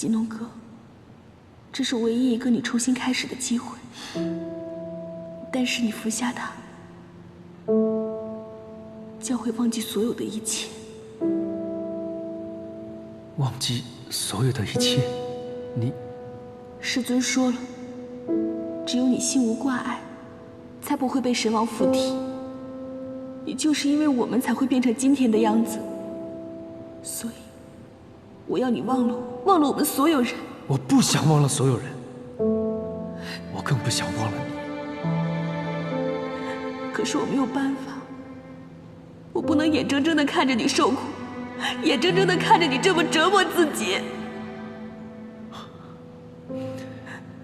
吉农哥，这是唯一一个你重新开始的机会，但是你服下它，将会忘记所有的一切。忘记所有的一切？你……师尊说了，只有你心无挂碍，才不会被神王附体。也就是因为我们才会变成今天的样子，所以我要你忘了我，忘了我们所有人。我不想忘了所有人，我更不想忘了你。可是我没有办法，我不能眼睁睁地看着你受苦，眼睁睁地看着你这么折磨自己。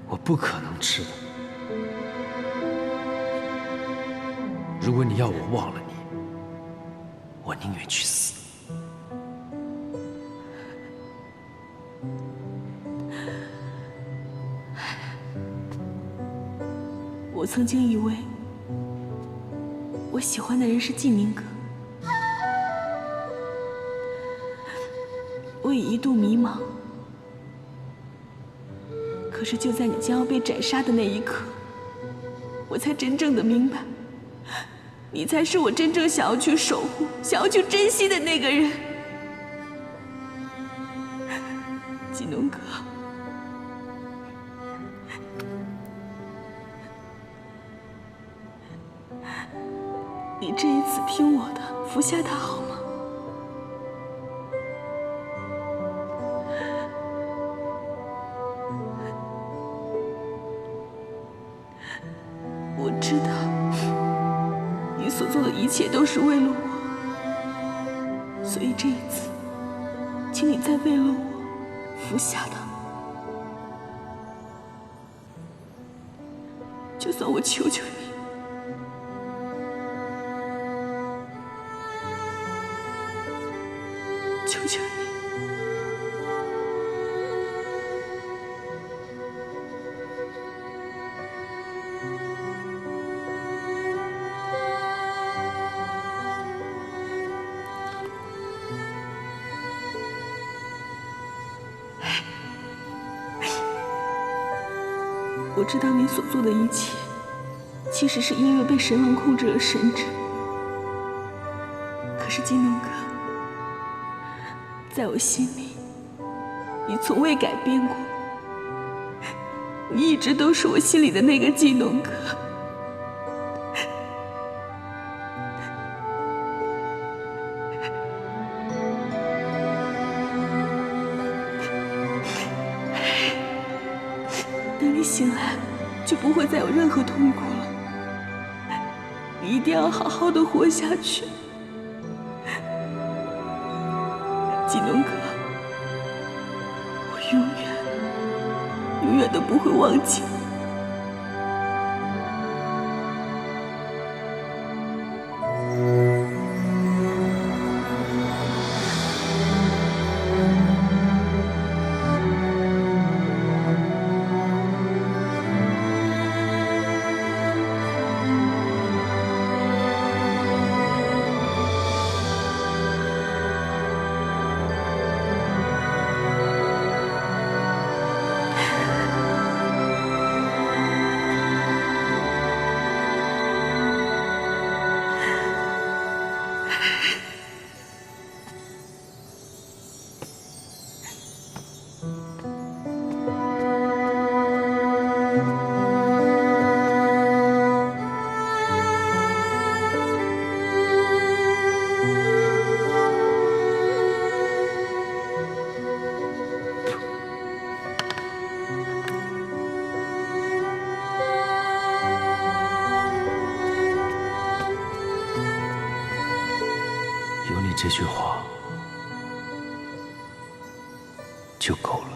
我不可能吃的。如果你要我忘了你，我宁愿去死。我曾经以为我喜欢的人是晋宁阁，我也一度迷茫。可是就在你将要被斩杀的那一刻，我才真正的明白，你才是我真正想要去守护、想要去珍惜的那个人。吉农哥，你这一次听我的，服下它好吗？我知道你所做的一切都是为了我，所以这一次，请你再为了我服下它。就算我求求你，求求你。我知道你所做的一切，其实是因为被神王控制了神智。可是金龙哥，在我心里，你从未改变过，你一直都是我心里的那个金龙哥。等你醒来，就不会再有任何痛苦了。你一定要好好的活下去，吉农哥，我永远都不会忘记你。有你这句话就够了。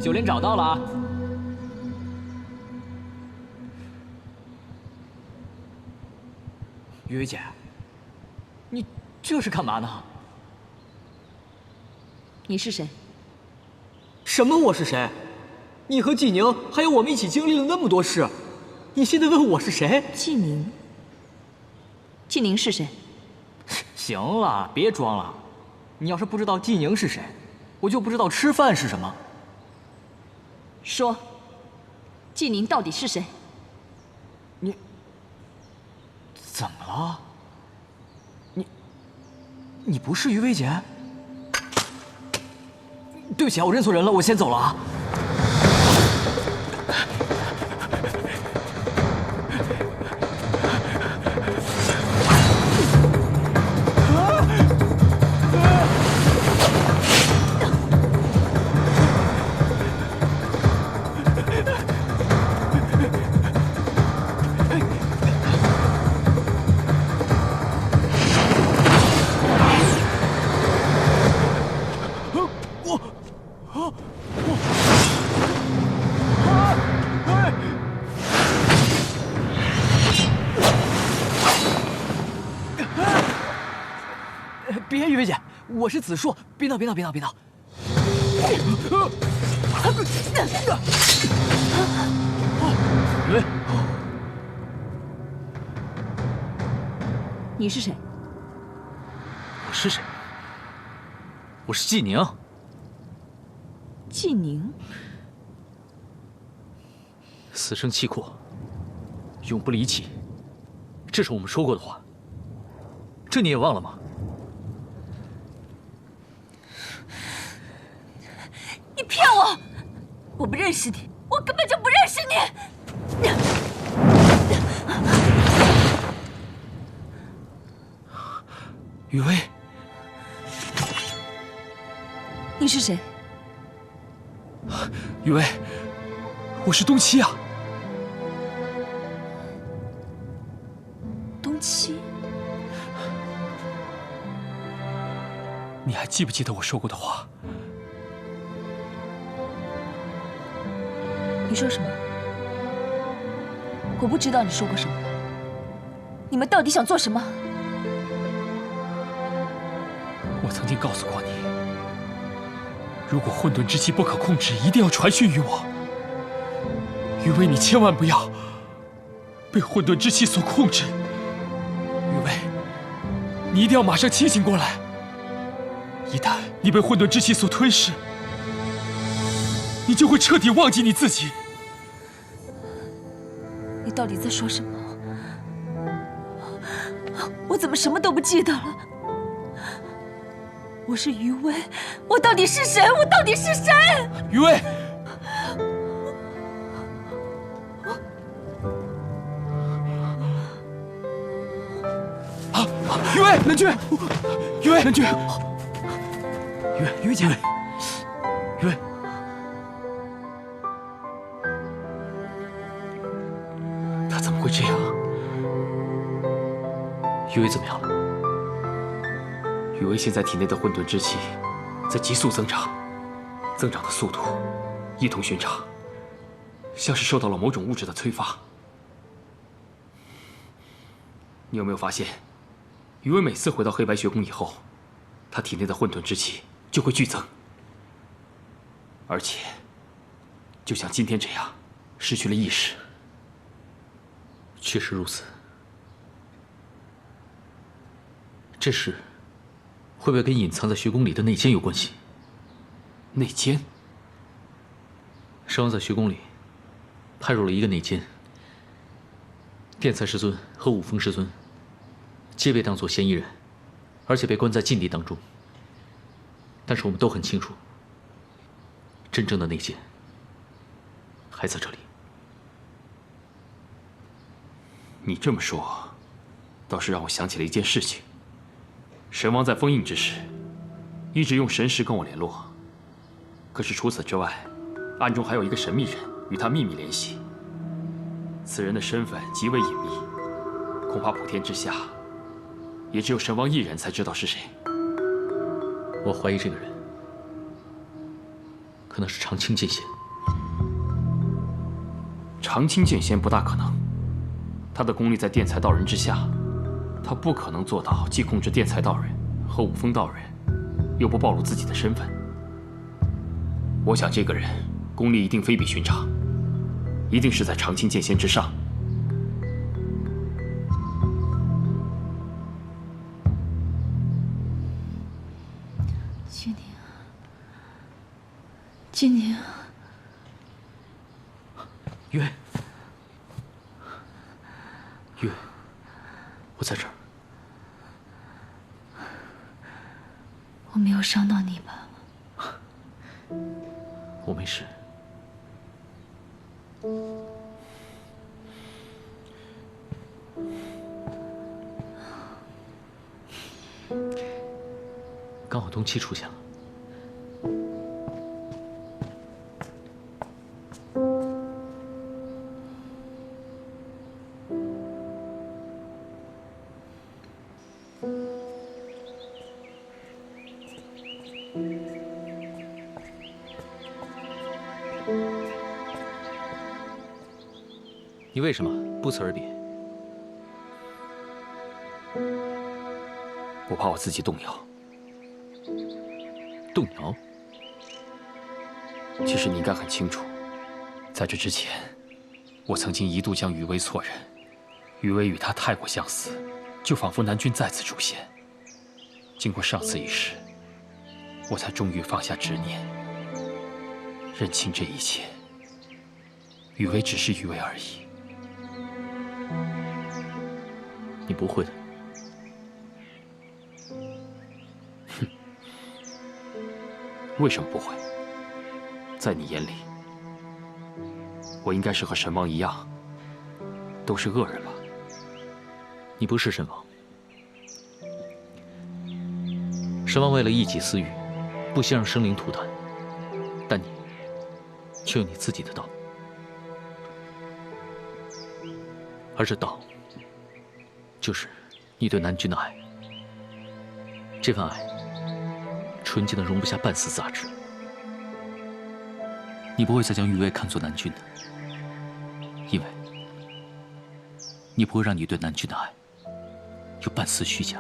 九灵找到了啊。雨薇姐，你这是干嘛呢？你是谁？什么？我是谁？你和纪宁还有我们一起经历了那么多事，你现在问我是谁？纪宁。纪宁是谁？行了，别装了。你要是不知道纪宁是谁，我就不知道吃饭是什么。说，纪宁到底是谁？你怎么了？你不是于薇姐？对不起啊，我认错人了，我先走了啊。别，于薇姐，我是子硕，别闹！喂，你是谁？我是谁？我是纪宁。纪宁。死生契阔，永不离弃，这是我们说过的话。这你也忘了吗？你骗我！我不认识你，我根本就不认识你！雨薇，你是谁？雨薇，我是东七啊。东七。你还记不记得我说过的话？你说什么？我不知道你说过什么。你们到底想做什么？我曾经告诉过你，如果混沌之气不可控制，一定要传讯于我。雨薇，你千万不要被混沌之气所控制。雨薇，你一定要马上清醒过来。一旦你被混沌之气所吞噬，你就会彻底忘记你自己。你到底在说什么？我怎么什么都不记得了？我是于薇，我到底是谁？我到底是谁？于薇，于薇，冷峻，于薇，冷峻，于薇姐，于薇，他怎么会这样？于薇怎么样了？雨薇现在体内的混沌之气在急速增长，增长的速度异同寻常，像是受到了某种物质的催发。你有没有发现，雨薇每次回到黑白学宫以后，她体内的混沌之气就会剧增，而且就像今天这样，失去了意识。确实如此。这事会不会跟隐藏在学宫里的内奸有关系？内奸？商王在学宫里派入了一个内奸，殿才师尊和五峰师尊皆被当作嫌疑人，而且被关在禁地当中。但是我们都很清楚，真正的内奸还在这里。你这么说，倒是让我想起了一件事情。神王在封印之时，一直用神识跟我联络。可是除此之外，暗中还有一个神秘人与他秘密联系。此人的身份极为隐秘，恐怕普天之下，也只有神王一人才知道是谁。我怀疑这个人可能是长青剑仙。长青剑仙不大可能，他的功力在电财道人之下，他不可能做到既控制电财道人和五峰道人，又不暴露自己的身份。我想这个人功力一定非比寻常，一定是在长青剑仙之上。君宁，君宁，雨薇，雨薇，我在这儿。我没有伤到你吧？我没事。刚好东七出现了。你为什么不辞而别？我怕我自己动摇。动摇？其实你应该很清楚，在这之前，我曾经一度将雨薇错认。雨薇与他太过相似，就仿佛南君再次出现。经过上次一事，我才终于放下执念，认清这一切。雨薇只是雨薇而已。你不会的。哼，为什么不会？在你眼里，我应该是和神王一样，都是恶人吧？你不是神王。神王为了一己私欲，不惜让生灵涂炭，但你却有你自己的道，而这道就是你对南君的爱。这份爱纯净的容不下半丝杂质。你不会再将玉薇看作南君的，因为你不会让你对南君的爱有半丝虚假。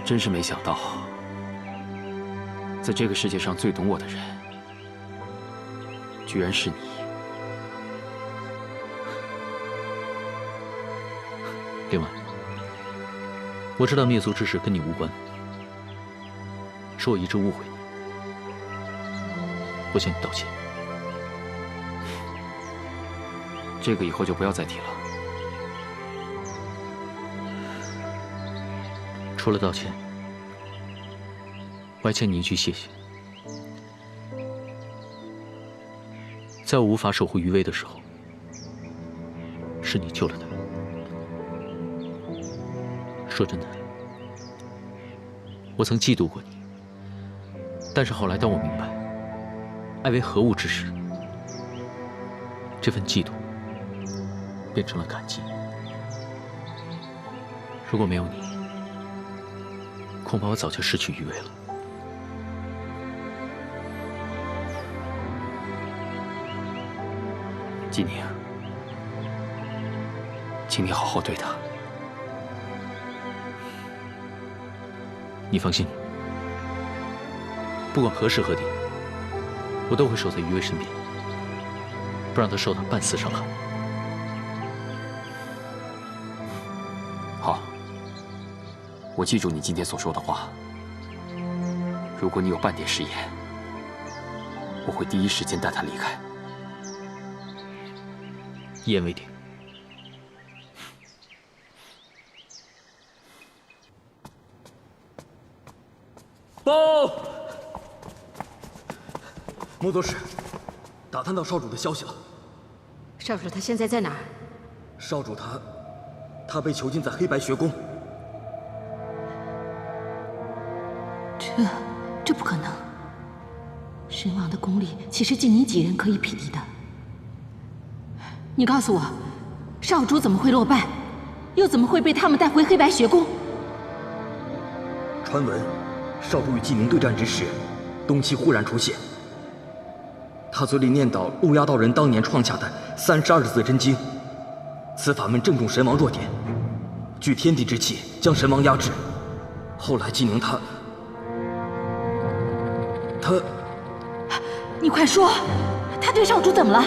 真是没想到，在这个世界上最懂我的人，居然是你。另外，我知道灭族之事跟你无关，是我一直误会你，我向你道歉。这个以后就不要再提了。除了道歉，我还欠你一句谢谢。在我无法守护余威的时候，是你救了他。说真的，我曾嫉妒过你，但是后来当我明白爱为何物之时，这份嫉妒变成了感激。如果没有你，恐怕我早就失去余威了。纪宁，请你好好对他。你放心，不管何时何地，我都会守在余威身边，不让他受到半丝伤害。好，我记住你今天所说的话。如果你有半点食言，我会第一时间带他离开。一言为定。报！魔宗师，打探到少主的消息了。少主他现在在哪儿？少主他被囚禁在黑白学宫。这不可能。神王的功力岂是仅你几人可以匹敌的？你告诉我，少主怎么会落败，又怎么会被他们带回黑白学宫？传闻，少主与纪宁对战之时，东岐忽然出现。他嘴里念叨陆压道人当年创下的32字真经，此法门正中神王弱点，聚天地之气将神王压制。后来纪宁他，你快说，他对少主怎么了？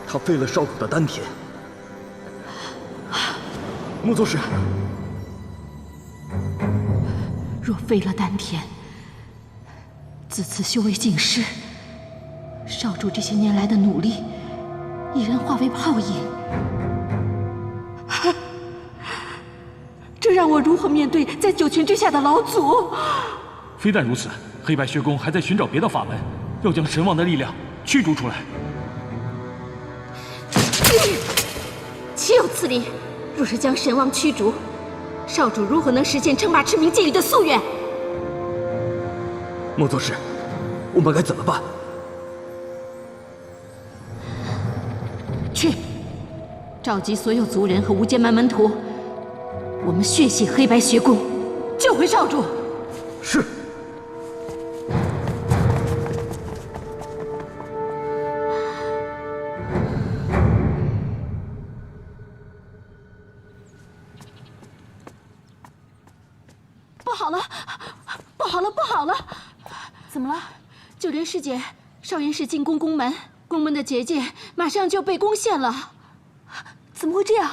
他废了少主的丹田。木宗师，若废了丹田，自此修为尽失，少主这些年来的努力，已然化为泡影。这让我如何面对在九泉之下的老祖？非但如此，黑白学宫还在寻找别的法门，要将神王的力量驱逐出来。岂有此理！若是将神王驱逐，少主如何能实现称霸驰名界域的夙愿？木宗师，我们该怎么办？去，召集所有族人和无间门门徒，我们血洗黑白学宫，救回少主。是。不好了！怎么了？九莲师姐，少岩市进攻宫门，宫门的结界马上就被攻陷了。怎么会这样？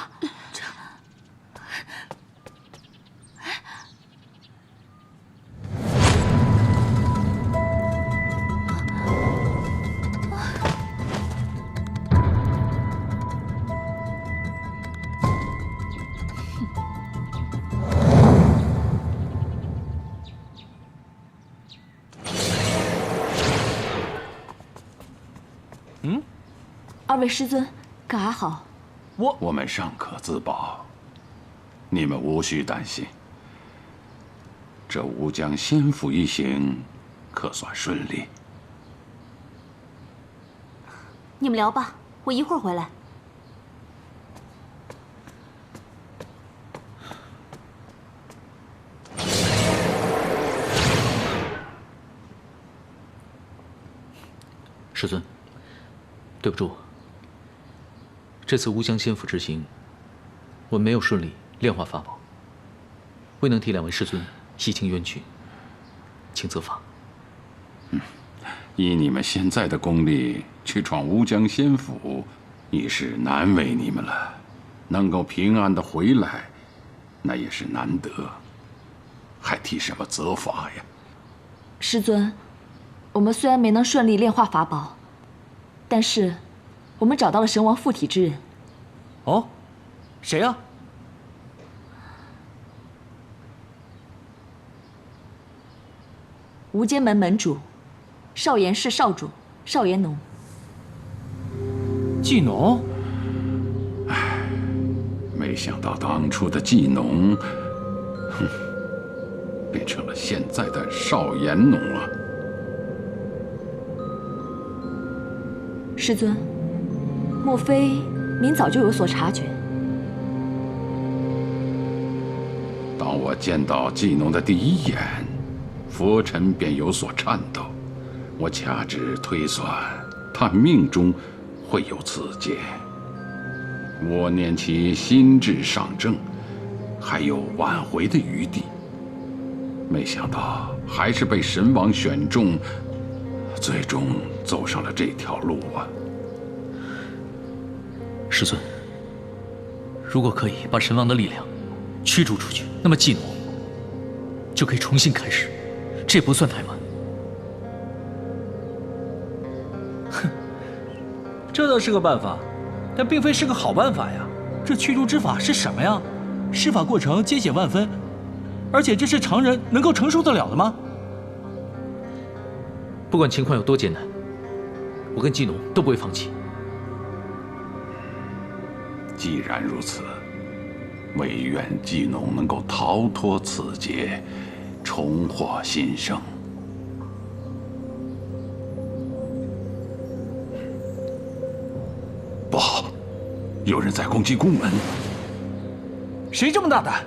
二位师尊，嘎好。我们尚可自保，你们无需担心。这吴江仙府一行可算顺利。你们聊吧，我一会儿回来。师尊，对不住。这次乌江仙府之行，我没有顺利炼化法宝，未能替两位师尊洗清冤屈，请责罚。以你们现在的功力去闯乌江仙府，已是难为你们了。能够平安的回来，那也是难得，还提什么责罚呀？师尊，我们虽然没能顺利炼化法宝，但是我们找到了神王附体之人。哦，谁呀？无间门门主，少岩氏少主少岩农。季农？没想到当初的季农，变成了现在的少岩农了。师尊，莫非您早就有所察觉？当我见到季农的第一眼，佛尘便有所颤抖。我掐指推算，他命中会有此劫。我念其心智尚正，还有挽回的余地。没想到还是被神王选中，最终走上了这条路啊！师尊，如果可以把神王的力量驱逐出去，那么季农就可以重新开始，这不算太晚。哼，这倒是个办法，但并非是个好办法呀。这驱逐之法是什么呀？施法过程艰险万分，而且这是常人能够承受得了的吗？不管情况有多艰难，我跟季农都不会放弃。既然如此，唯愿季农能够逃脱此劫，重获新生。不好，有人在攻击宫门。谁这么大胆，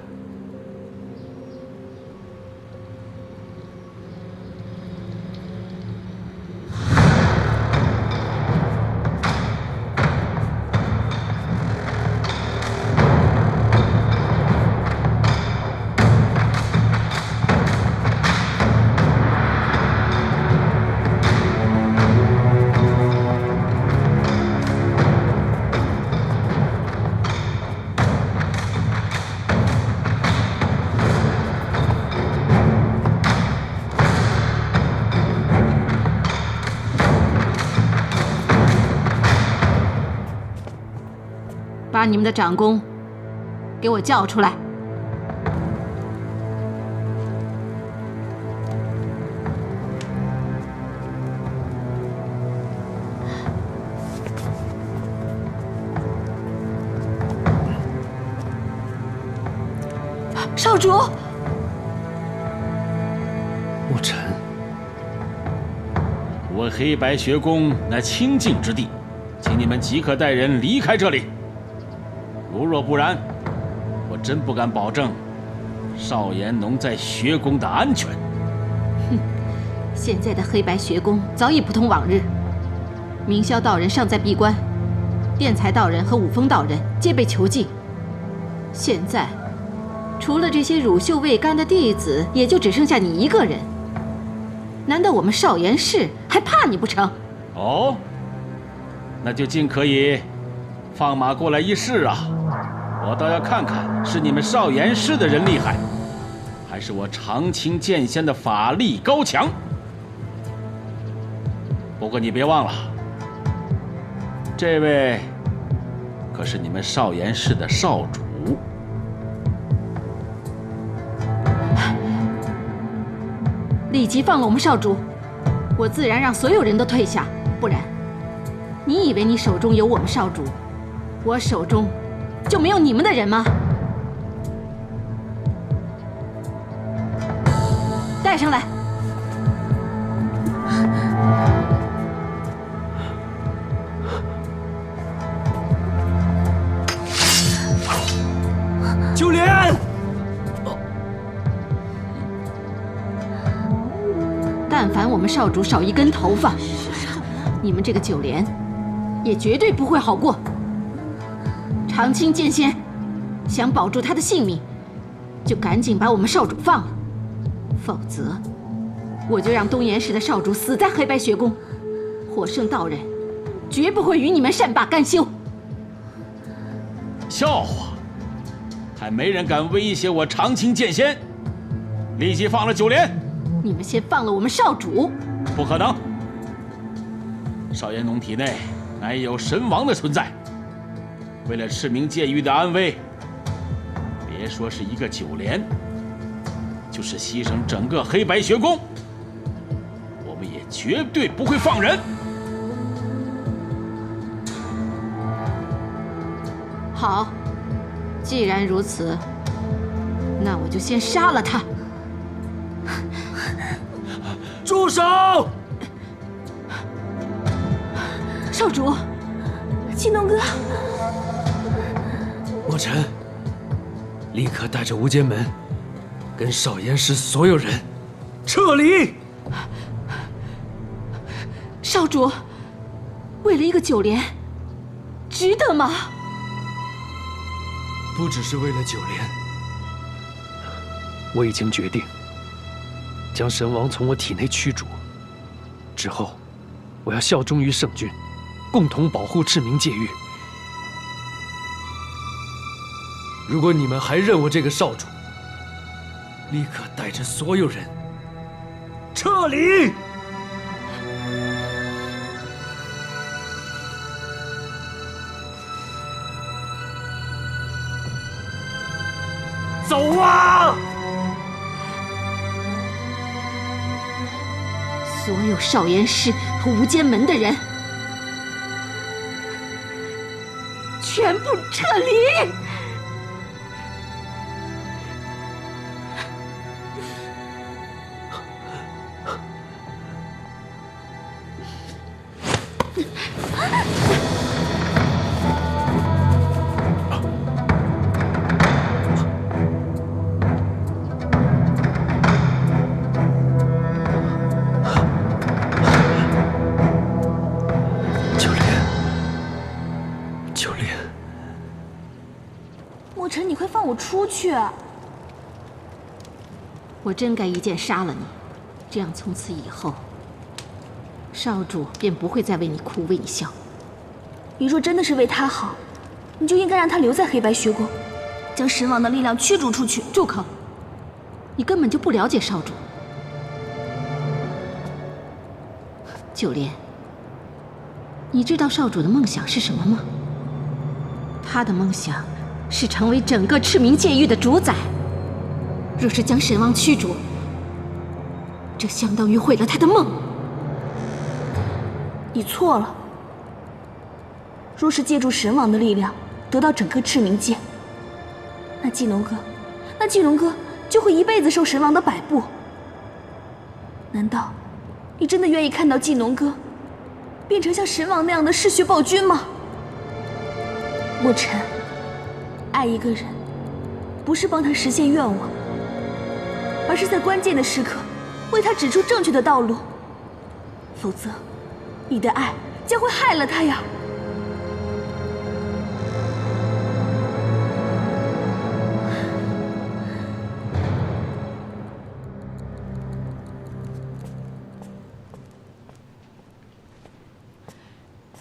把你们的长工给我叫出来。少主，墨尘，我黑白学宫乃清净之地，请你们即刻带人离开这里。如若不然，我真不敢保证邵延农在学宫的安全。哼，现在的黑白学宫早已不同往日，明霄道人尚在闭关，辩才道人和五峰道人皆被囚禁。现在，除了这些乳臭未干的弟子，也就只剩下你一个人。难道我们少严氏还怕你不成？哦，那就尽可以放马过来一试啊！我倒要看看是你们少严氏的人厉害，还是我长青剑仙的法力高强。不过你别忘了，这位可是你们少严氏的少主。立即放了我们少主，我自然让所有人都退下。不然，你以为你手中有我们少主，我手中就没有你们的人吗？带上来。九莲，但凡我们少主少一根头发，你们这个九莲也绝对不会好过。长青剑仙想保住他的性命，就赶紧把我们少主放了，否则我就让东岩市的少主死在黑白学宫。火圣道人绝不会与你们善罢甘休。笑话，还没人敢威胁我长青剑仙！立即放了九莲！你们先放了我们少主！不可能！邵延农体内乃有神王的存在，为了赤明戒域的安危，别说是一个九莲，就是牺牲整个黑白学宫，我们也绝对不会放人。好，既然如此，那我就先杀了他。住手！少主，青龙哥，墨尘，立刻带着无间门跟少严氏所有人撤离。少主，为了一个九莲，值得吗？不只是为了九莲，我已经决定将神王从我体内驱逐。之后，我要效忠于圣君，共同保护赤明戒域。如果你们还认我这个少主，立刻带着所有人撤离。走啊！所有少严氏和无间门的人，全部撤离！墨尘，你快放我出去！我真该一剑杀了你，这样从此以后，少主便不会再为你哭为你笑。你若真的是为他好，你就应该让他留在黑白学宫，将神王的力量驱逐出去。住口！你根本就不了解少主。九莲，你知道少主的梦想是什么吗？他的梦想是成为整个赤冥界域的主宰。若是将神王驱逐，这相当于毁了他的梦。你错了。若是借助神王的力量得到整个赤冥界，那季农哥就会一辈子受神王的摆布。难道你真的愿意看到季农哥变成像神王那样的嗜血暴君吗？墨尘，爱一个人，不是帮他实现愿望，而是在关键的时刻为他指出正确的道路。否则，你的爱将会害了他呀。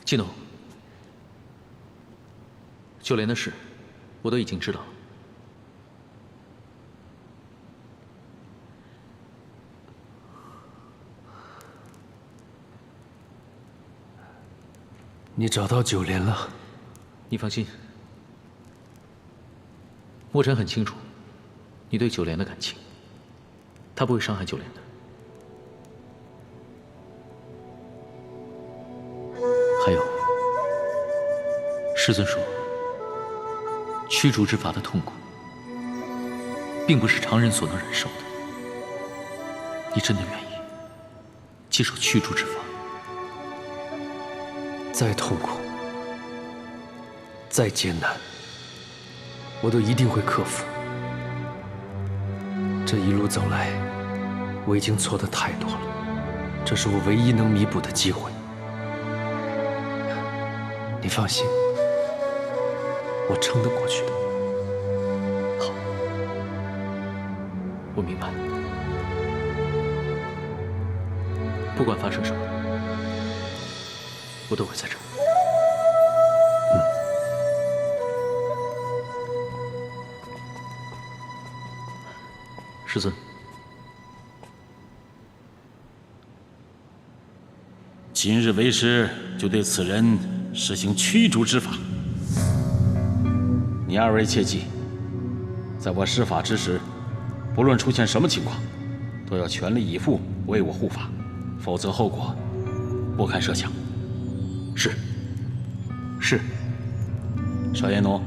季农，九莲的事，我都已经知道了。你找到九莲了？你放心，墨尘很清楚你对九莲的感情，他不会伤害九莲的。还有，师尊说，驱逐之法的痛苦，并不是常人所能忍受的。你真的愿意接受驱逐之法？再痛苦，再艰难，我都一定会克服。这一路走来，我已经错得太多了，这是我唯一能弥补的机会。你放心，我撑得过去的。好，我明白。不管发生什么，我都会在这儿。师尊，今日为师就对此人实行驱逐之法。你二位切记，在我施法之时，不论出现什么情况，都要全力以赴为我护法，否则后果不堪设想。是。是。邵彦农，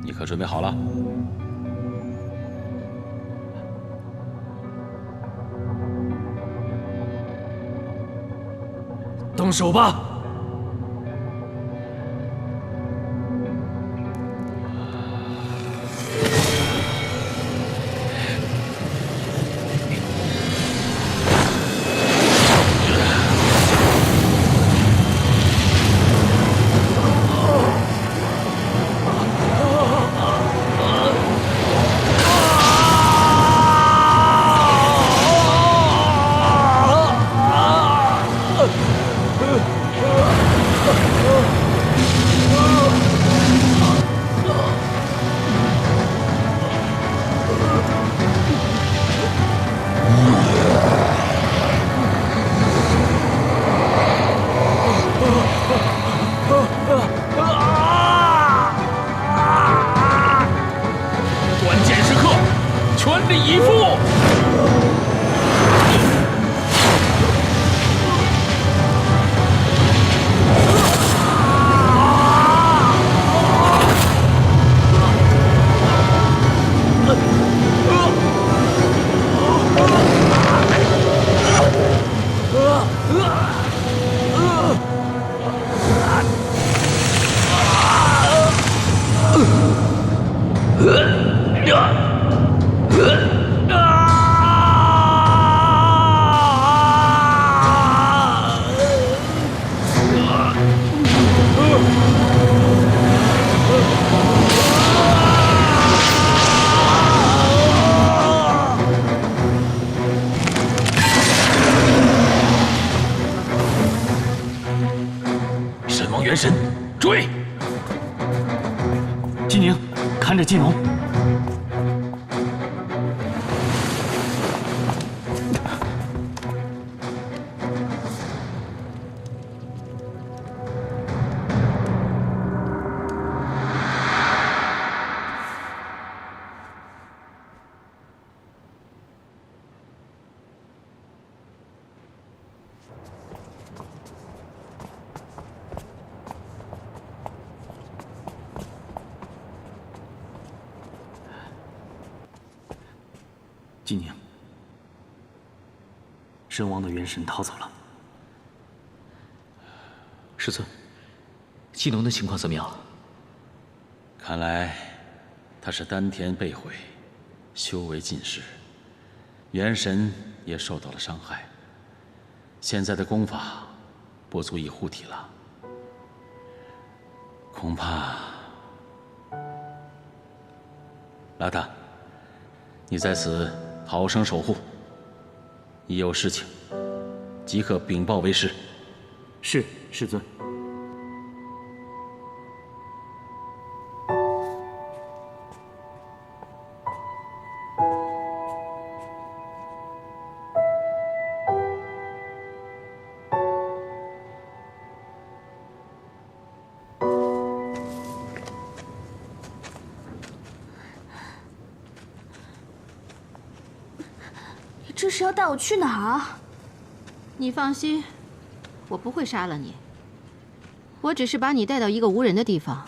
你可准备好了？动手吧！元神，追！季宁，看着季农。纪宁，神王的元神逃走了。师尊，纪农的情况怎么样？看来他是丹田被毁，修为尽失，元神也受到了伤害。现在的功法不足以护体了，恐怕……老大，你在此好生守护。一有事情，即刻禀报为师。是，师尊。这是要带我去哪儿啊？你放心，我不会杀了你。我只是把你带到一个无人的地方，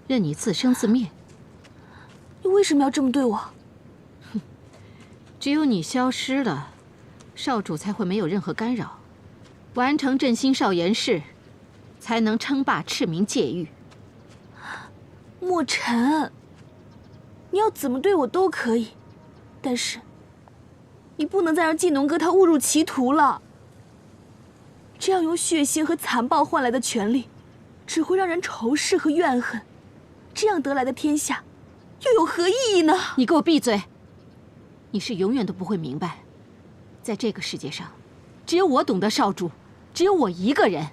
任你自生自灭。你为什么要这么对我？哼，只有你消失了，少主才会没有任何干扰，完成振兴少严氏，才能称霸赤明界域。墨尘，你要怎么对我都可以，但是你不能再让纪农哥他误入歧途了。这样用血腥和残暴换来的权利，只会让人仇视和怨恨。这样得来的天下，又有何意义呢？你给我闭嘴！你是永远都不会明白，在这个世界上，只有我懂得少主，只有我一个人。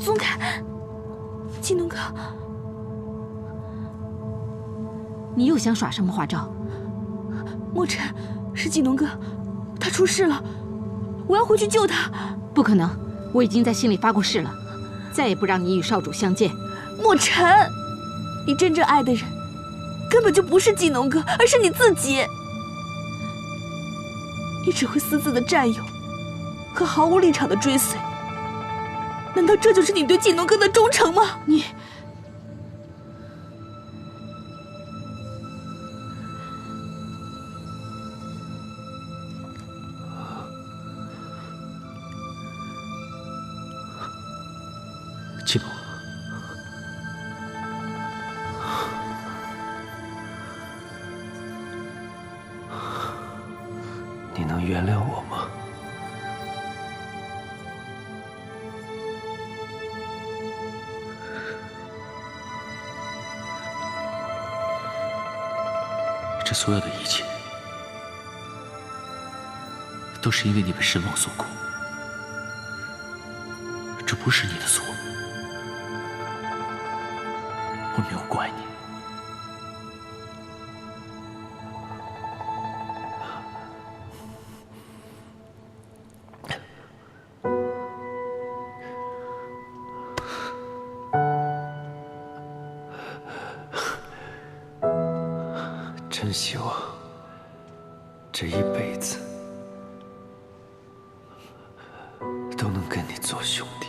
松开，纪农哥。你又想耍什么花招？墨尘，是纪农哥，他出事了，我要回去救他。不可能，我已经在心里发过誓了，再也不让你与少主相见。墨尘，你真正爱的人，根本就不是纪农哥，而是你自己。你只会私自的占有，和毫无立场的追随。难道这就是你对纪农哥的忠诚吗？你。纪农，你能原谅我吗？这所有的一切，都是因为你被神王所苦。这不是你的错。我没有怪你。真希望这一辈子都能跟你做兄弟。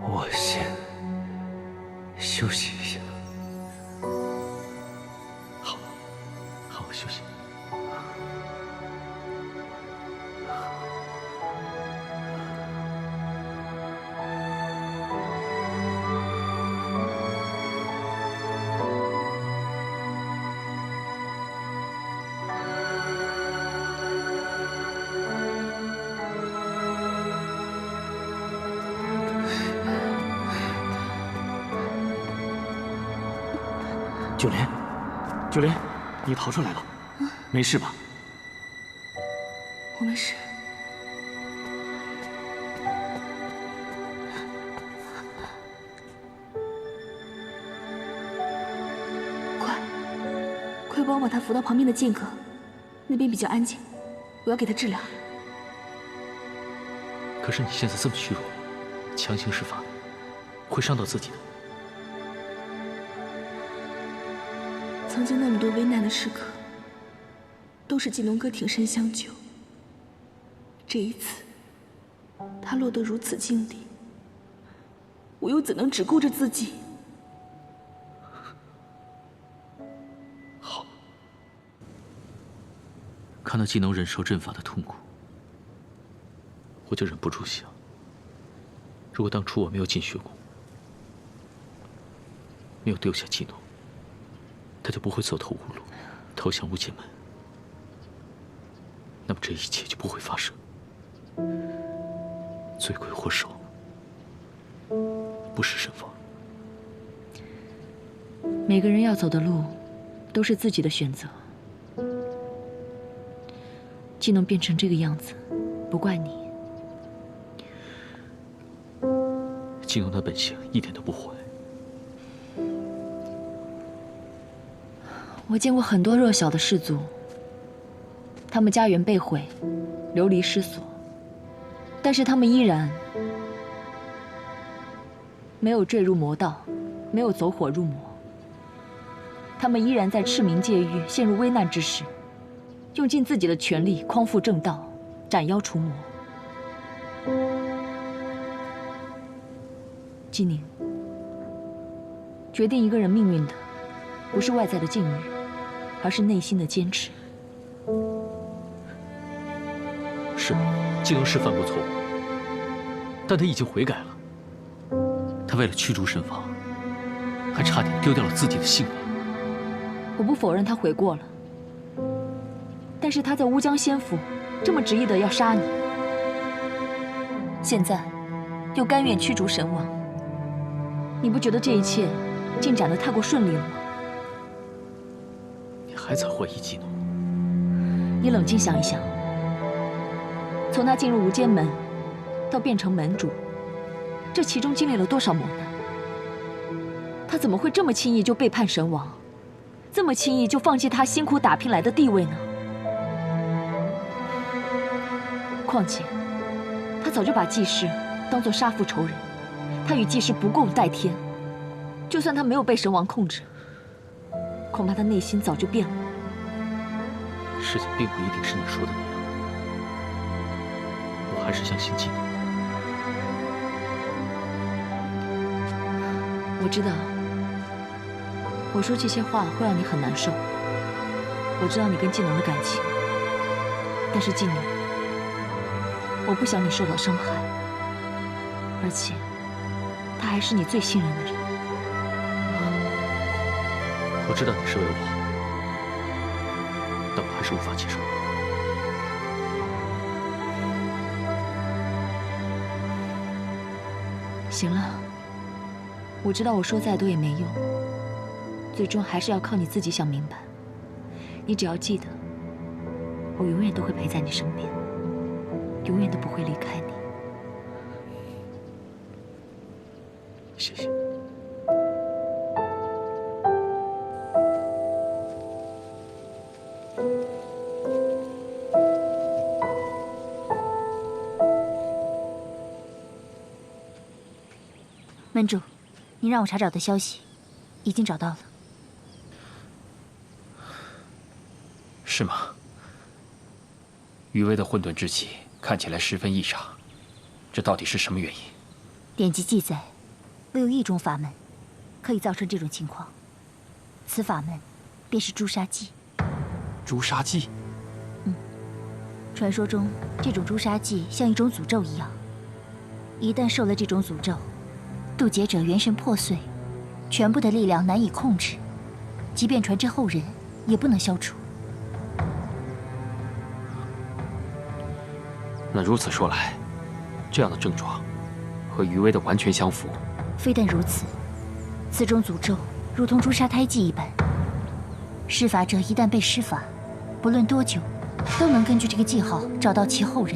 我先休息一下。好，好好休息。九莲，九莲，你逃出来了，没事吧？我没事。快帮我把他扶到旁边的剑阁，那边比较安静，我要给他治疗。可是你现在这么虚弱，强行施法，会伤到自己的。曾经那么多危难的时刻，都是季农哥挺身相救。这一次，他落得如此境地，我又怎能只顾着自己？好，看到季农忍受阵法的痛苦，我就忍不住想，如果当初我没有进血宫，没有丢下季农，他就不会走投无路，投降无间门。那么这一切就不会发生。罪魁祸首不是沈王。每个人要走的路，都是自己的选择。季农变成这个样子，不怪你。季农的本性一点都不坏。我见过很多弱小的氏族，他们家园被毁，流离失所，但是他们依然没有坠入魔道，没有走火入魔。他们依然在赤冥界域陷入危难之时，用尽自己的全力匡扶正道，斩妖除魔。季宁，决定一个人命运的，不是外在的境遇，而是内心的坚持。是，季农是犯过错误，但他已经悔改了。他为了驱逐神王，还差点丢掉了自己的性命。我不否认他悔过了，但是他在乌江仙府这么执意的要杀你，现在又甘愿驱逐神王，你不觉得这一切进展得太过顺利了吗？你还在怀疑季农？你冷静想一想，从他进入无间门到变成门主，这其中经历了多少磨难？他怎么会这么轻易就背叛神王，这么轻易就放弃他辛苦打拼来的地位呢？况且，他早就把季氏当作杀父仇人，他与季氏不共戴天。就算他没有被神王控制，恐怕他内心早就变了。事情并不一定是你说的那样，我还是相信季农。我知道，我说这些话会让你很难受。我知道你跟季农的感情，但是季宁，我不想你受到伤害，而且他还是你最信任的人。我知道你是为我好，但我还是无法接受。行了，我知道我说再多也没用，最终还是要靠你自己想明白。你只要记得，我永远都会陪在你身边，永远都不会离开你。谢谢。门主，您让我查找的消息，已经找到了。是吗？余威的混沌之气看起来十分异常，这到底是什么原因？典籍记载，唯有一种法门可以造成这种情况，此法门便是诛杀技。诛杀技？传说中，这种诛杀技像一种诅咒一样，一旦受了这种诅咒，渡劫者元神破碎，全部的力量难以控制，即便传至后人，也不能消除。那如此说来，这样的症状和余威的完全相符。非但如此，此种诅咒如同诛杀胎记一般，施法者一旦被施法，不论多久，都能根据这个记号找到其后人。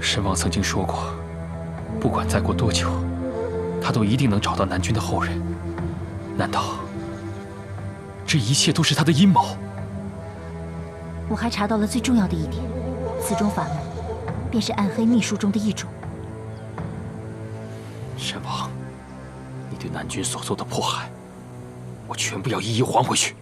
神王曾经说过，不管再过多久，他都一定能找到南君的后人。难道这一切都是他的阴谋？我还查到了最重要的一点，此种法门便是暗黑秘术中的一种。神王，你对南君所做的迫害，我全部要一一还回去。